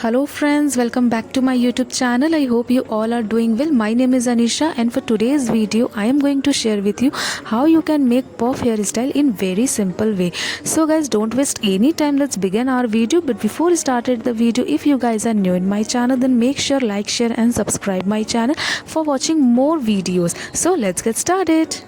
Hello friends, welcome back to my YouTube channel. I hope you all are doing well. My name is Anisha and for today's video I am going to share with you how you can make puff hairstyle in very simple way. So guys, don't waste any time, let's begin our video. But before we started the video, if you guys are new in my channel, then make sure like, share and subscribe my channel for watching more videos. So let's get started.